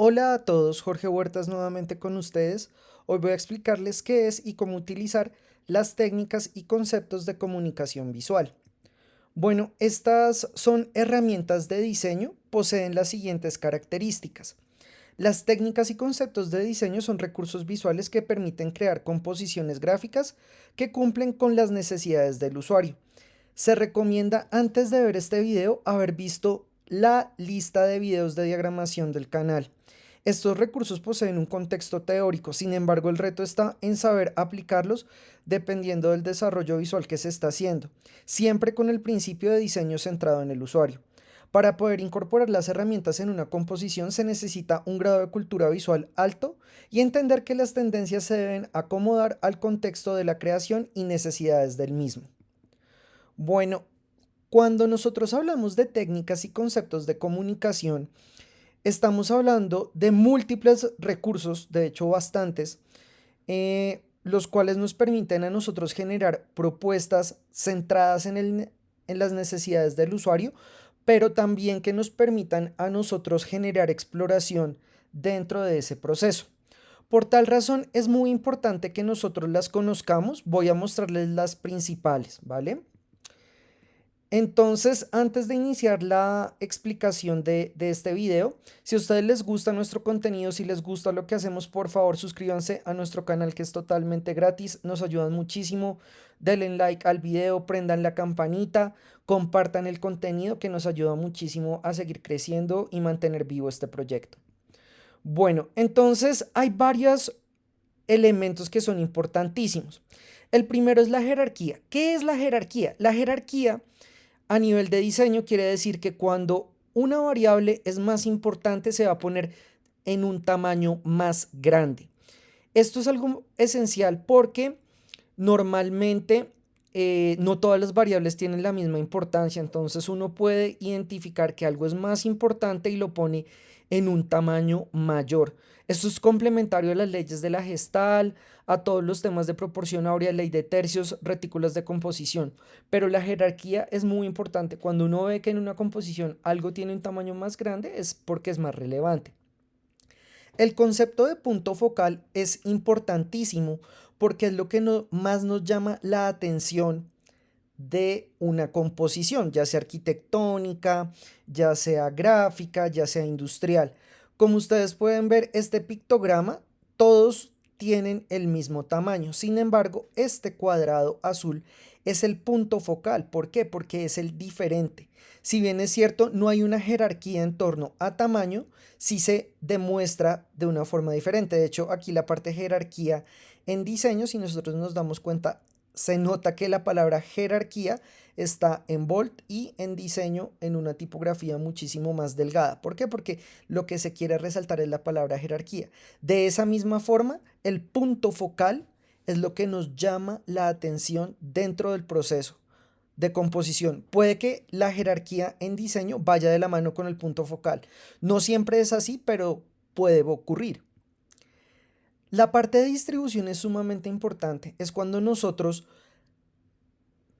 Hola a todos, Jorge Huertas nuevamente con ustedes. Hoy voy a explicarles qué es y cómo utilizar las técnicas y conceptos de comunicación visual. Bueno, estas son herramientas de diseño, poseen las siguientes características. Las técnicas y conceptos de diseño son recursos visuales que permiten crear composiciones gráficas que cumplen con las necesidades del usuario. Se recomienda antes de ver este video haber visto la lista de videos de diagramación del canal. Estos recursos poseen un contexto teórico, sin embargo el reto está en saber aplicarlos dependiendo del desarrollo visual que se está haciendo, siempre con el principio de diseño centrado en el usuario. Para poder incorporar las herramientas en una composición se necesita un grado de cultura visual alto y entender que las tendencias se deben acomodar al contexto de la creación y necesidades del mismo. Bueno, cuando nosotros hablamos de técnicas y conceptos de comunicación, estamos hablando de múltiples recursos, de hecho bastantes, los cuales nos permiten a nosotros generar propuestas centradas en las necesidades del usuario, pero también que nos permitan a nosotros generar exploración dentro de ese proceso. Por tal razón, es muy importante que nosotros las conozcamos. Voy a mostrarles las principales, ¿vale? Entonces, antes de iniciar la explicación de este video, si a ustedes les gusta nuestro contenido, si les gusta lo que hacemos, por favor suscríbanse a nuestro canal que es totalmente gratis, nos ayudan muchísimo. Denle like al video, prendan la campanita, compartan el contenido que nos ayuda muchísimo a seguir creciendo y mantener vivo este proyecto. Bueno, entonces hay varios elementos que son importantísimos. El primero es la jerarquía. ¿Qué es la jerarquía? La jerarquía a nivel de diseño quiere decir que cuando una variable es más importante se va a poner en un tamaño más grande. Esto es algo esencial porque normalmente no todas las variables tienen la misma importancia, entonces uno puede identificar que algo es más importante y lo pone en un tamaño mayor. Esto es complementario a las leyes de la Gestal, a todos los temas de proporción áurea, ley de tercios, retículas de composición. Pero la jerarquía es muy importante. Cuando uno ve que en una composición algo tiene un tamaño más grande es porque es más relevante. El concepto de punto focal es importantísimo porque es lo que más nos llama la atención de una composición, ya sea arquitectónica, ya sea gráfica, ya sea industrial. Como ustedes pueden ver, este pictograma, todos tienen el mismo tamaño. Sin embargo, este cuadrado azul es el punto focal. ¿Por qué? Porque es el diferente. Si bien es cierto, no hay una jerarquía en torno a tamaño, sí se demuestra de una forma diferente. De hecho, aquí la parte jerarquía en diseño, si nosotros nos damos cuenta, se nota que la palabra jerarquía está en bold y en diseño en una tipografía muchísimo más delgada. ¿Por qué? Porque lo que se quiere resaltar es la palabra jerarquía. De esa misma forma, el punto focal es lo que nos llama la atención dentro del proceso de composición. Puede que la jerarquía en diseño vaya de la mano con el punto focal. No siempre es así, pero puede ocurrir. La parte de distribución es sumamente importante. Es cuando nosotros,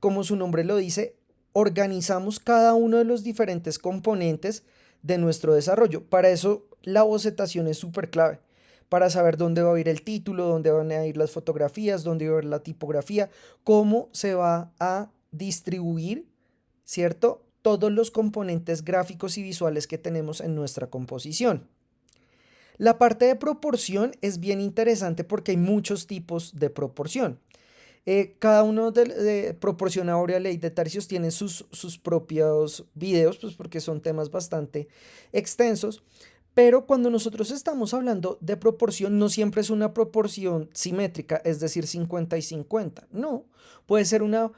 como su nombre lo dice, organizamos cada uno de los diferentes componentes de nuestro desarrollo. Para eso la bocetación es súper clave, para saber dónde va a ir el título, dónde van a ir las fotografías, dónde va a ir la tipografía, cómo se va a distribuir, ¿cierto? Todos los componentes gráficos y visuales que tenemos en nuestra composición. La parte de proporción es bien interesante porque hay muchos tipos de proporción. Cada uno de proporción áurea, ley de tercios tiene sus propios videos, pues porque son temas bastante extensos. Pero cuando nosotros estamos hablando de proporción, no siempre es una proporción simétrica, es decir, 50 y 50. No, puede ser una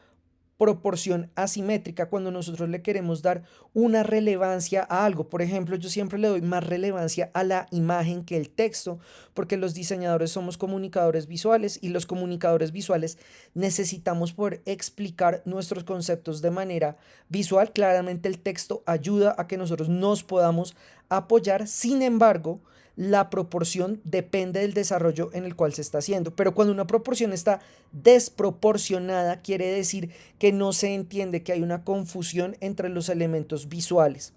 proporción asimétrica cuando nosotros le queremos dar una relevancia a algo. Por ejemplo, yo siempre le doy más relevancia a la imagen que el texto, porque los diseñadores somos comunicadores visuales y los comunicadores visuales necesitamos poder explicar nuestros conceptos de manera visual. Claramente el texto ayuda a que nosotros nos podamos apoyar, sin embargo, la proporción depende del desarrollo en el cual se está haciendo. Pero cuando una proporción está desproporcionada, quiere decir que no se entiende, que hay una confusión entre los elementos visuales.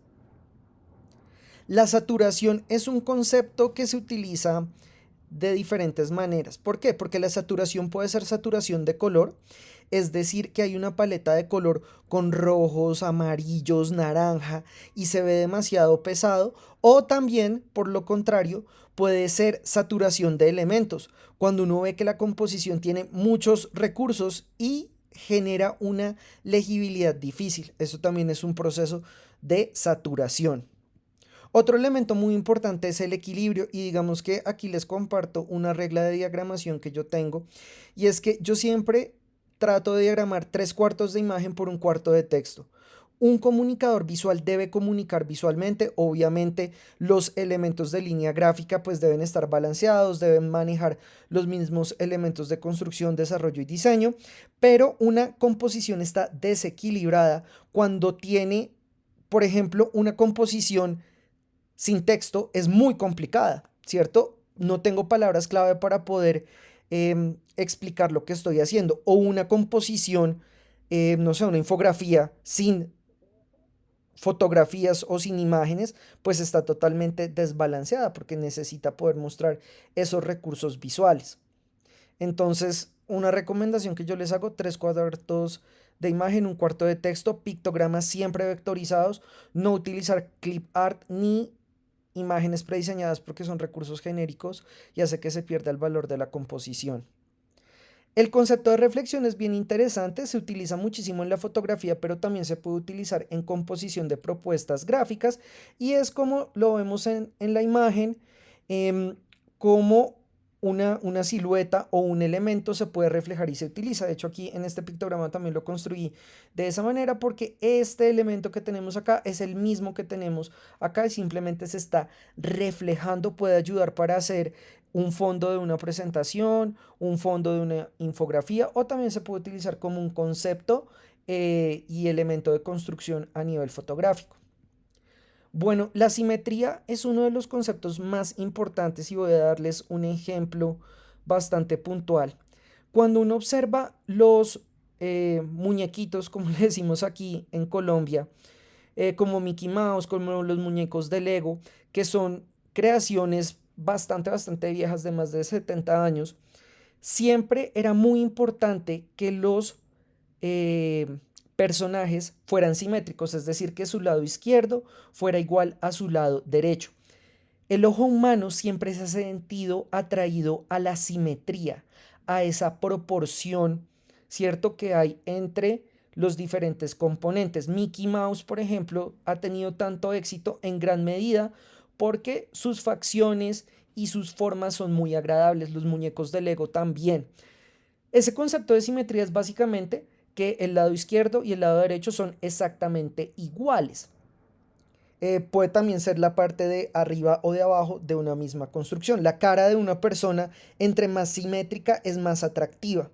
La saturación es un concepto que se utiliza de diferentes maneras. ¿Por qué? Porque la saturación puede ser saturación de color, es decir, que hay una paleta de color con rojos, amarillos, naranja y se ve demasiado pesado, o también, por lo contrario, puede ser saturación de elementos, cuando uno ve que la composición tiene muchos recursos y genera una legibilidad difícil. Eso también es un proceso de saturación. Otro elemento muy importante es el equilibrio y digamos que aquí les comparto una regla de diagramación que yo tengo y es que yo siempre trato de diagramar 3/4 de imagen por 1/4 de texto. Un comunicador visual debe comunicar visualmente, obviamente los elementos de línea gráfica pues deben estar balanceados, deben manejar los mismos elementos de construcción, desarrollo y diseño, pero una composición está desequilibrada cuando tiene, por ejemplo, una composición sin texto es muy complicada, ¿cierto? No tengo palabras clave para poder explicar lo que estoy haciendo. O una composición, no sé, una infografía sin fotografías o sin imágenes, pues está totalmente desbalanceada porque necesita poder mostrar esos recursos visuales. Entonces, una recomendación que yo les hago: 3/4 de imagen, 1/4 de texto, pictogramas siempre vectorizados, no utilizar clip art ni imágenes prediseñadas porque son recursos genéricos y hace que se pierda el valor de la composición. El concepto de reflexión es bien interesante, se utiliza muchísimo en la fotografía, pero también se puede utilizar en composición de propuestas gráficas y es como lo vemos en la imagen, como una silueta o un elemento se puede reflejar y se utiliza. De hecho, aquí en este pictograma también lo construí de esa manera porque este elemento que tenemos acá es el mismo que tenemos acá y simplemente se está reflejando, puede ayudar para hacer un fondo de una presentación, un fondo de una infografía o también se puede utilizar como un concepto y elemento de construcción a nivel fotográfico. Bueno, la simetría es uno de los conceptos más importantes y voy a darles un ejemplo bastante puntual. Cuando uno observa los muñequitos, como le decimos aquí en Colombia, como Mickey Mouse, como los muñecos de Lego, que son creaciones bastante viejas de más de 70 años, siempre era muy importante que los eh, personajes fueran simétricos, es decir, que su lado izquierdo fuera igual a su lado derecho. El ojo humano siempre se ha sentido atraído a la simetría, a esa proporción, ¿cierto?, que hay entre los diferentes componentes. Mickey Mouse, por ejemplo, ha tenido tanto éxito en gran medida porque sus facciones y sus formas son muy agradables. Los muñecos de Lego también. Ese concepto de simetría es básicamente que el lado izquierdo y el lado derecho son exactamente iguales. Puede también ser la parte de arriba o de abajo de una misma construcción. La cara de una persona, entre más simétrica, es más atractiva.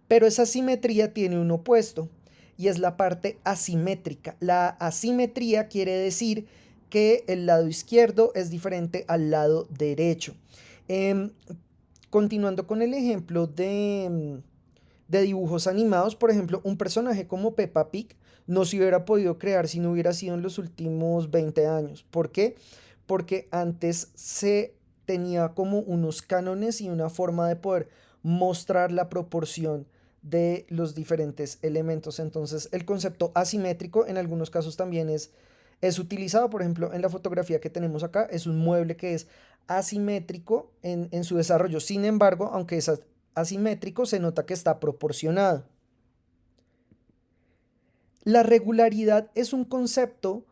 Pero esa simetría tiene un opuesto y es la parte asimétrica. La asimetría quiere decir que el lado izquierdo es diferente al lado derecho. Em, Continuando con el ejemplo de dibujos animados, por ejemplo, un personaje como Peppa Pig no se hubiera podido crear si no hubiera sido en los últimos 20 años. ¿Por qué? Porque antes se tenía como unos cánones y una forma de poder mostrar la proporción de los diferentes elementos. Entonces, el concepto asimétrico en algunos casos también es utilizado. Por ejemplo, en la fotografía que tenemos acá, es un mueble que es asimétrico en su desarrollo. Sin embargo, aunque es asimétrico, se nota que está proporcionado. La regularidad es un concepto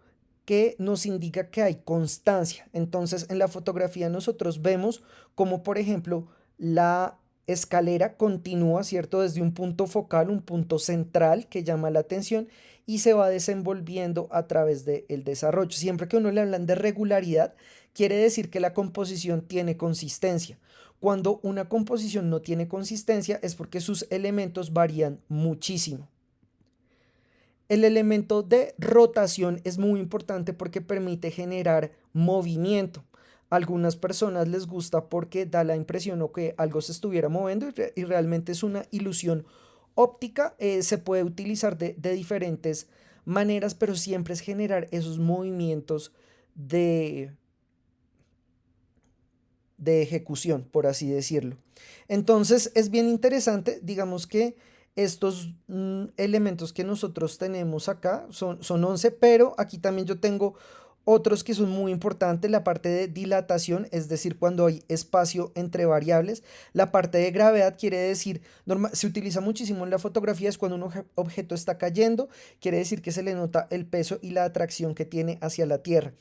que nos indica que hay constancia. Entonces, en la fotografía nosotros vemos como, por ejemplo, la escalera continúa, ¿cierto? Desde un punto focal, un punto central que llama la atención y se va desenvolviendo a través del desarrollo. Siempre que uno le hablan de regularidad, quiere decir que la composición tiene consistencia. Cuando una composición no tiene consistencia es porque sus elementos varían muchísimo. El elemento de rotación es muy importante porque permite generar movimiento. A algunas personas les gusta porque da la impresión o que algo se estuviera moviendo y realmente es una ilusión óptica. Se puede utilizar de diferentes maneras, pero siempre es generar esos movimientos de de ejecución, por así decirlo. Entonces es bien interesante, digamos que estos elementos que nosotros tenemos acá son 11, pero aquí también yo tengo otros que son muy importantes, la parte de dilatación, es decir, cuando hay espacio entre variables. La parte de gravedad quiere decir, se utiliza muchísimo en la fotografía, es cuando un objeto está cayendo, quiere decir que se le nota el peso y la atracción que tiene hacia la Tierra.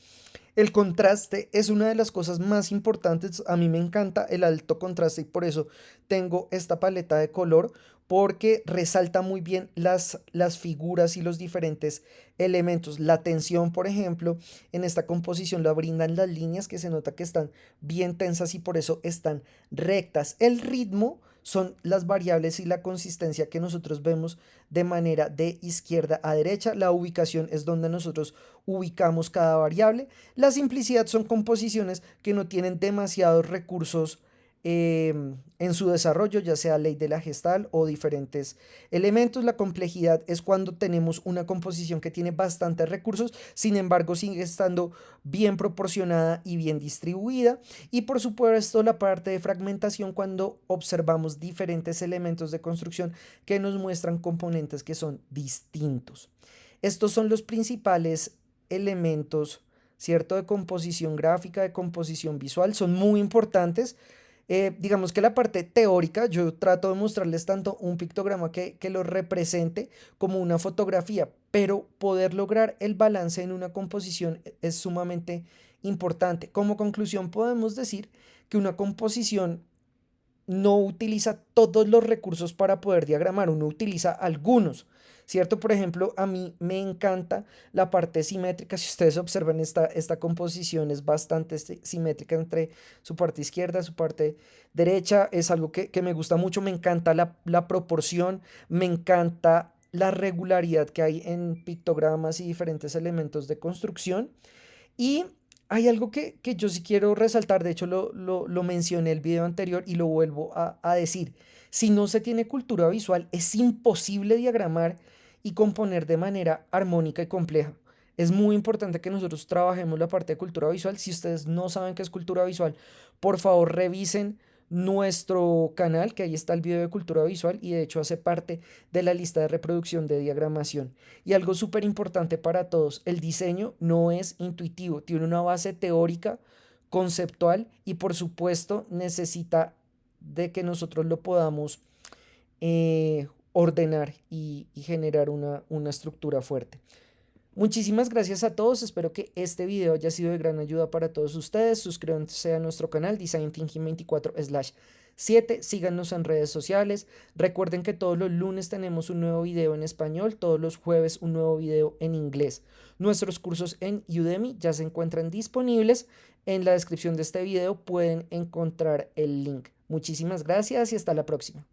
El contraste es una de las cosas más importantes. A mí me encanta el alto contraste y por eso tengo esta paleta de color porque resalta muy bien las figuras y los diferentes elementos. La tensión, por ejemplo, en esta composición la brindan las líneas que se nota que están bien tensas y por eso están rectas. El ritmo son las variables y la consistencia que nosotros vemos de manera de izquierda a derecha. La ubicación es donde nosotros ubicamos cada variable. La simplicidad son composiciones que no tienen demasiados recursos en su desarrollo, ya sea ley de la Gestalt o diferentes elementos. La complejidad es cuando tenemos una composición que tiene bastantes recursos, sin embargo sigue estando bien proporcionada y bien distribuida. Y por supuesto la parte de fragmentación, cuando observamos diferentes elementos de construcción que nos muestran componentes que son distintos. Estos son los principales elementos, ¿cierto? De composición gráfica, de composición visual, son muy importantes. Digamos que la parte teórica, yo trato de mostrarles tanto un pictograma que lo represente como una fotografía, pero poder lograr el balance en una composición es sumamente importante. Como conclusión, podemos decir que una composición no utiliza todos los recursos para poder diagramar, uno utiliza algunos, ¿cierto? Por ejemplo, a mí me encanta la parte simétrica. Si ustedes observan, esta composición es bastante simétrica entre su parte izquierda y su parte derecha. Es algo que me gusta mucho, me encanta la proporción, me encanta la regularidad que hay en pictogramas y diferentes elementos de construcción. Y hay algo que yo sí quiero resaltar, de hecho lo mencioné en el video anterior y lo vuelvo a decir. Si no se tiene cultura visual, es imposible diagramar y componer de manera armónica y compleja. Es muy importante que nosotros trabajemos la parte de cultura visual. Si ustedes no saben qué es cultura visual, por favor revisen nuestro canal, que ahí está el video de cultura visual y de hecho hace parte de la lista de reproducción de diagramación. Y algo súper importante para todos, el diseño no es intuitivo, tiene una base teórica, conceptual y por supuesto necesita de que nosotros lo podamos ordenar y generar una estructura fuerte. Muchísimas gracias a todos, espero que este video haya sido de gran ayuda para todos ustedes. Suscríbanse a nuestro canal Design Thinking 24/7, síganos en redes sociales. Recuerden que todos los lunes tenemos un nuevo video en español, todos los jueves un nuevo video en inglés. Nuestros cursos en Udemy ya se encuentran disponibles. En la descripción de este video pueden encontrar el link. Muchísimas gracias y hasta la próxima.